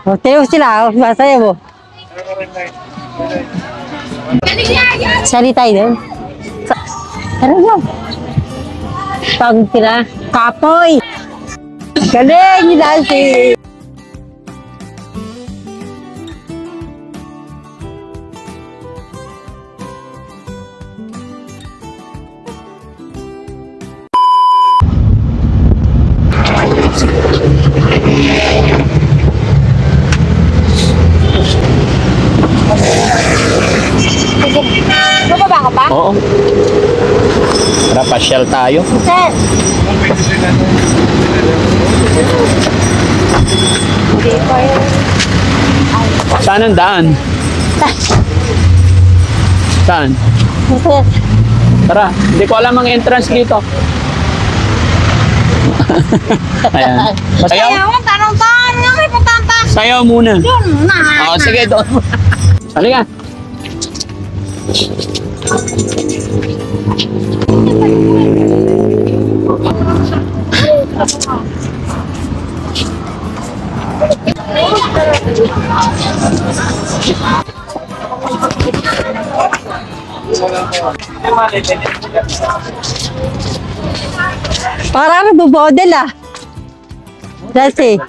Hotel sila, masaya mo. Sali tayo doon. Ano yun? Pag sila, kapoy! Galing ni Nancy! Bababa ka pa? Oo. Tara, pasyal tayo. Sir! Saan ang daan? Saan? Sir! Tara, hindi ko alam ang entrance dito. Ayan. Sayaw? Ayaw, tanong-tanong nga may pagtanta. Sayaw muna. Yun na. Oo, sige, doon. Halika. Parang bubodel ah. Nancy.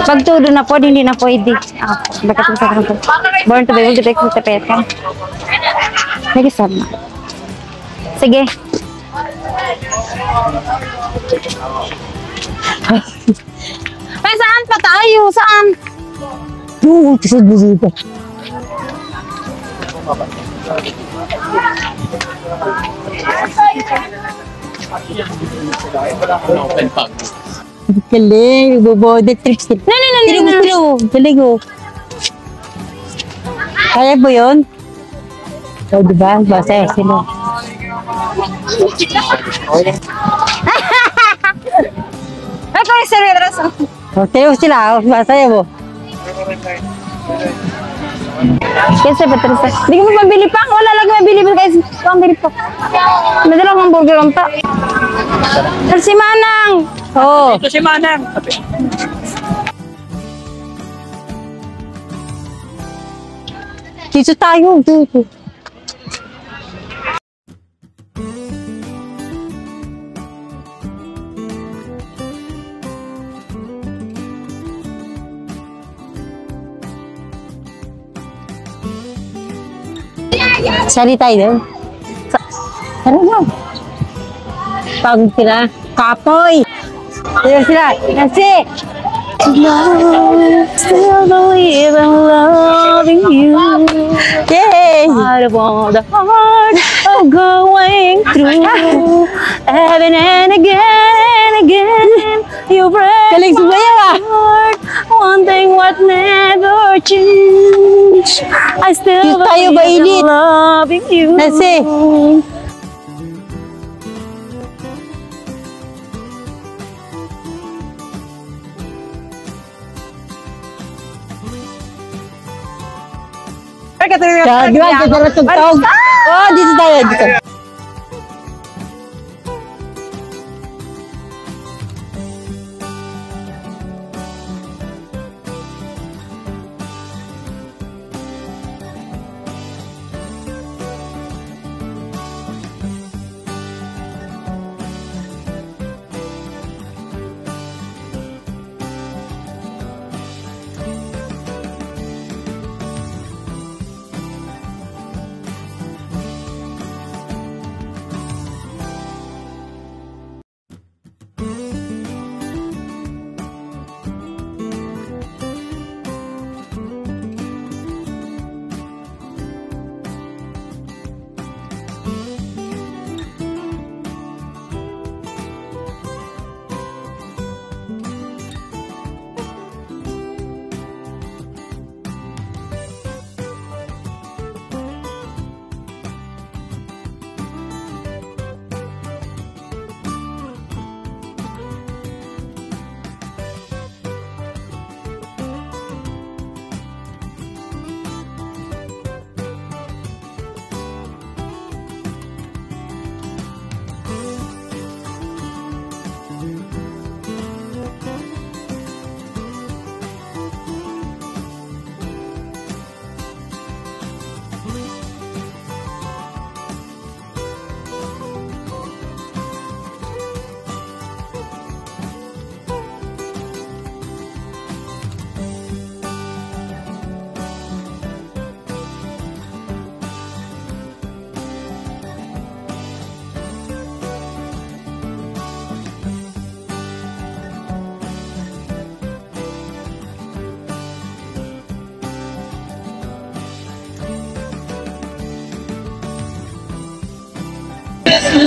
Pagtudo na po, hindi na pwede. Bakit sa kanto? Born to be able to take the pet ka. Nagisab na. Sige. Ay, saan pa tayo? Saan? Oo, kasi dito. Open pub. Galing, bubodel trips. No. Galing oh. Kaya mo yun? O, diba? Masaya sila. Ay, kung isa rin raso. Hotel sila, masaya mo. Kasi Patricia. Hindi ko mabili pa. Wala lang mabili pa guys. Pambili pa. Madalang ang burger on ta. Si Manang. Oo. Ito si Manang. Dito tayo. Dito. Sali tayo doon. Ano yun? Pag sila, kapoy! Sila sila, Nancy! Still believe in loving you. Yay! Out of all the heart of going through. Again and again, you break Galing sumayaw ah! heart. One thing what never change. I still Dito tayo believe mainit. in loving you. Nancy! Di ba? Dito na tugtog. Oh, dito tayo. Dito.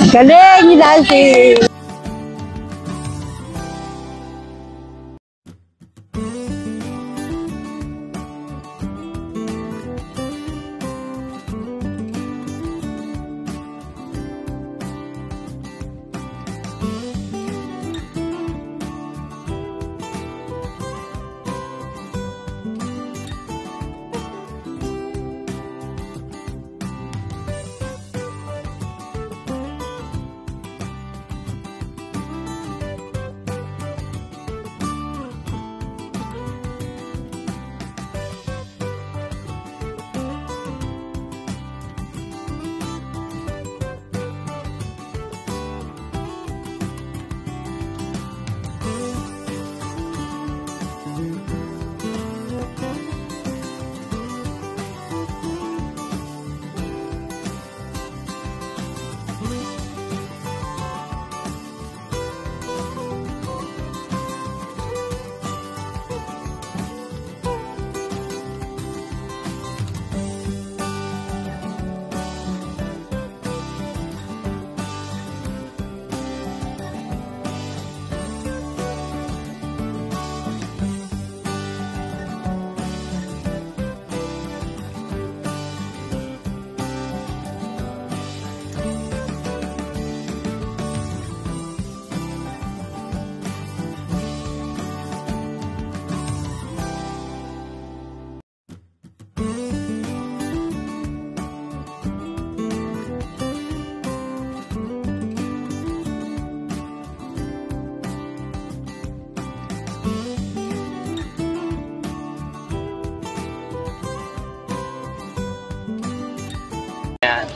Galing ni Nancy.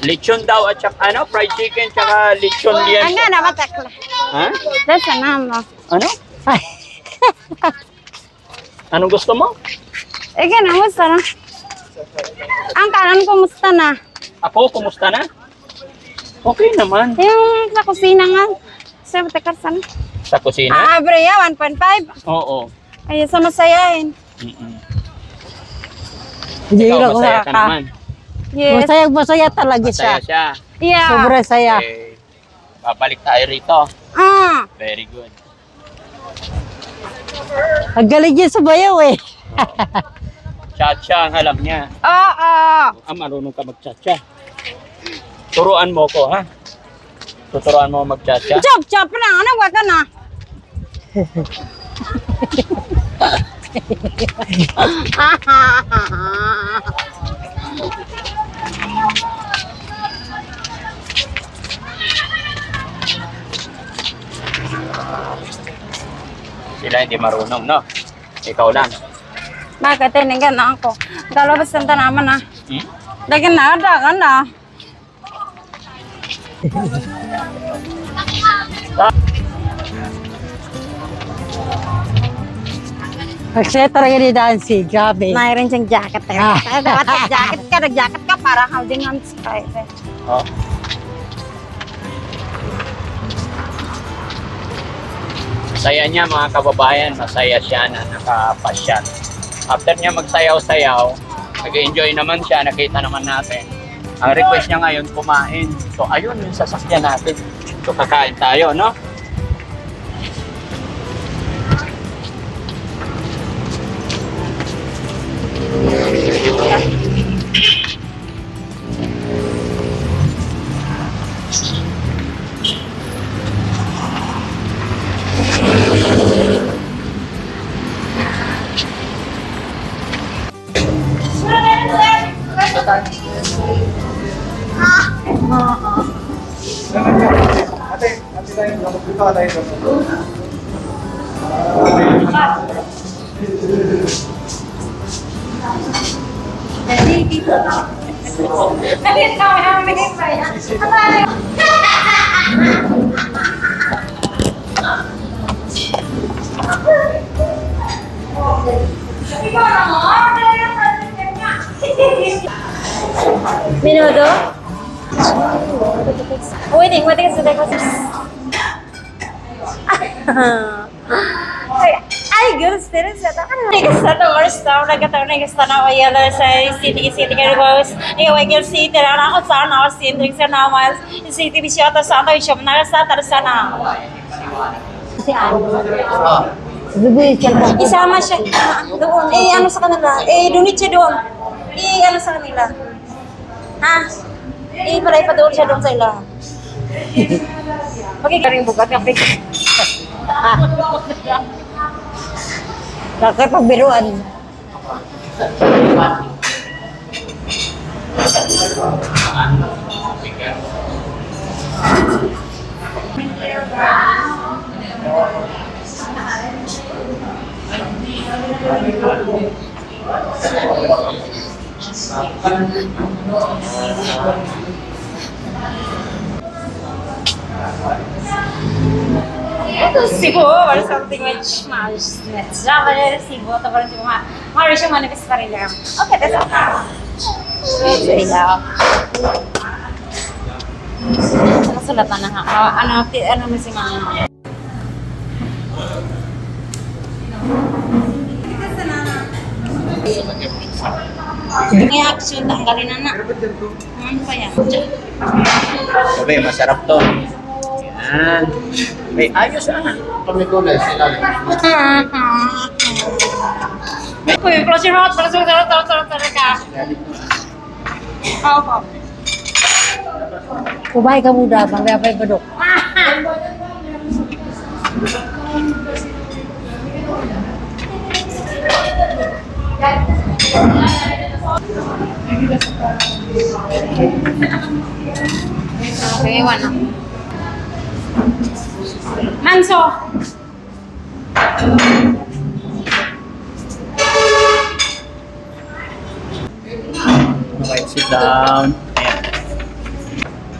Lechon daw at saka ano, fried chicken tsaka lechon liyan. Ang gana matakla. Ha? Dasa nama. Ano? Anong gusto mo? Eh gana, musta na? Ang kanan ko musta na? Ako, kumusta na? Okay naman. Yung sa kusina nga. Sa matakar sana. Sa kusina? Breya, 1.5. Oo. Ay, sa masayain. Hindi Ikaw, lang masaya ka naman. Yes. Masaya talaga siya. Masaya siya. Yeah. Sobrang saya. Okay. Babalik tayo rito. Ah. Very good. Ang galing niya sa bayaw eh. Cha-cha ang alam niya. Oo. Marunong ka mag-cha-cha. Turuan mo ko, ha? Tuturuan mo mag-cha-cha. Chop na. Ano wag ka na? Sila hindi marunong, no? Ikaw lang. Bakit tinigyan na ako? Galabas kanta naman na. Hmm? Dagan na. Magsaya talaga ni Nancy. Grabe. Mayroon siyang jacket eh. Dapat nag-jacket ka para holding hands ka eh. Oh. Saya niya mga kababayan, masaya siya na nakapasyal. After niya magsayaw-sayaw, nag-enjoy naman siya, nakita naman natin. Ang request niya ngayon, kumain. So ayun yung sasakyan natin. So kakain tayo, no? Minuto? Waiting sa decosis. Ay, girls, din sa ta. Gusto na worst daw nagataon na gusto na yellow sa city ka guys. Ay, girls city na ako sa na city sa namas. City bisyo ta sa ta bisyo na sa ta sana. Si Ann. Bibigay siya pa. Isama siya doon. Ano sa kanila? Dunit siya doon. Ano sa kanila? Ha? Paray pa doon siya doon sa ila. Magkikaring bukat kape. Kakapagbiruan. Ito Cebu or something which mas Java Cebu to parang Cebu siya manifest pa rin lang. Okay, that's okay. Nakasulatan na nga. Ano mo si Mama? May action tanggalin na na. Ano pa yan? Sabi, masarap to. Yan. May ayos Kami ko na sila. Uy, close your mouth. Para ka. Oo. Kubay ka muda, pang-apay pa dok. Okay, iwan na. Manso! Okay, sit down. Ayan.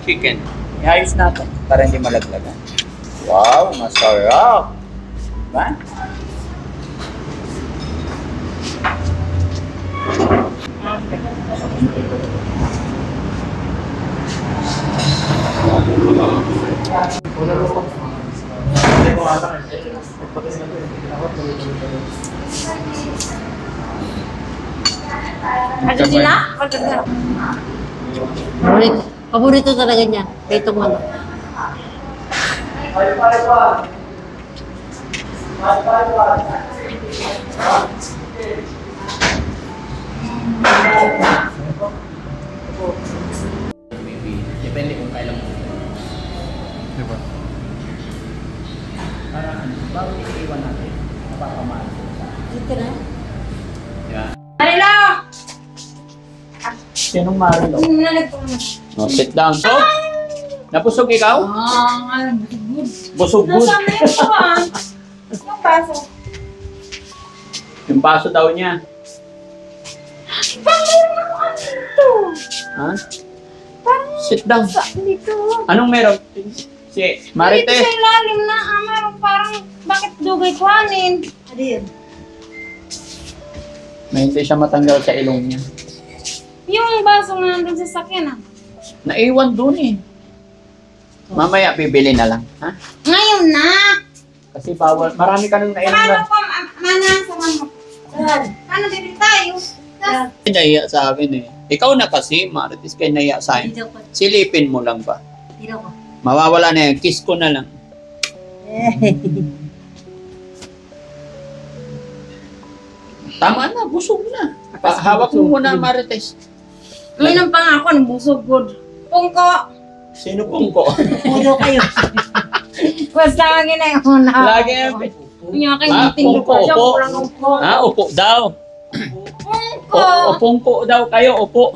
Chicken. Iayos natin para hindi malaglagan. Wow, masarap. Diba? Argentina? Paborito talaga niya. Itong ano. Depende kung kailan mo. Diba? Para bago iiwan natin, mapapamahal ko sa Ito na. yeah. Marilo! Sinong Marilo? Nalag po. Oh, sit down. So, napusog ikaw? Busog good. Nasaan na yung kuwan? Yung baso. Yung baso daw niya. Bakit ako ano ito? Ha? Parang Sit down. dito. Anong meron? Si Dito Marites. sa ilalim na meron parang bakit dugay kuhanin? Ano yun? May hindi siya matanggal sa ilong niya. Yung baso na nandun sa sakyan Naiwan dun eh. Mamaya bibili na lang. Ha? Ngayon na! Kasi bawal. Marami ka nang naiwan. Paano ko, mana, saman mo? Paano bibili tayo? Nahiya sa akin eh. Ikaw na kasi, Marites, kaya nahiya sa akin. Dito ko. Silipin mo lang ba? Dito ko. Mawawala na yan. Kiss ko na lang. Tama na, busog na. Hawak mo muna, Marites. Ngayon ang pangako, nabusog good. Pungko! Sino pong ko? Pudo kayo. Basta lagi na yung una. Lagi yan. Yung aking Ah, meeting pungko, ko siya, upo. kulang upo. Ha? Upo daw. Pungko! Pungko daw kayo, upo.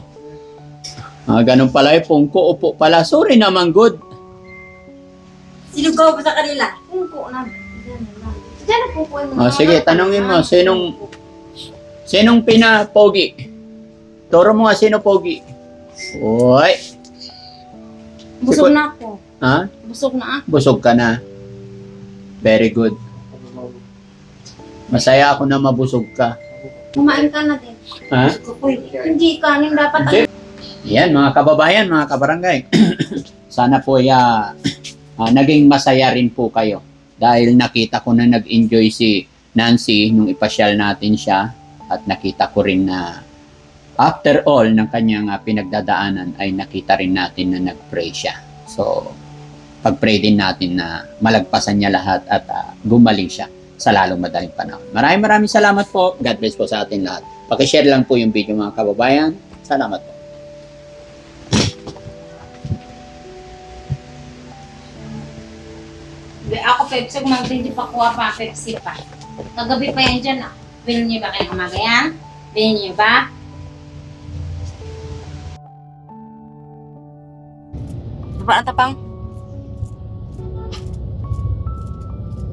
Ganun pala eh, pungko, upo pala. Sorry naman, good. Sinugaw pa sa kanila. Pungko na. Diyan na pungko yung Sige, tanongin mo, sinong pinapogi? Turo mo nga sino pogi. Uy. Busog na ako. Ha? Busog na ako. Busog ka na. Very good. Masaya ako na mabusog ka. Kumain ka na din. Ha? Hindi kanin dapat. Hindi. Yan, mga kababayan, mga kabarangay. Sana po naging masaya rin po kayo. Dahil nakita ko na nag-enjoy si Nancy nung ipasyal natin siya at nakita ko rin na after all ng kanyang pinagdadaanan ay nakita rin natin na nag-pray siya. So, pag-pray din natin na malagpasan niya lahat at gumaling siya sa lalong madaling panahon. Maraming salamat po. God bless po sa atin lahat. Pakishare lang po yung video mga kababayan. Salamat po. Ako Pepsi, kung hindi pa kuha pa, Pepsi pa. Kagabi pa yan dyan, ah. Bilhin niyo ba kayo umaga yan? Bilhin niyo ba? Ba ang tapang?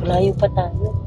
Malayo pa tayo.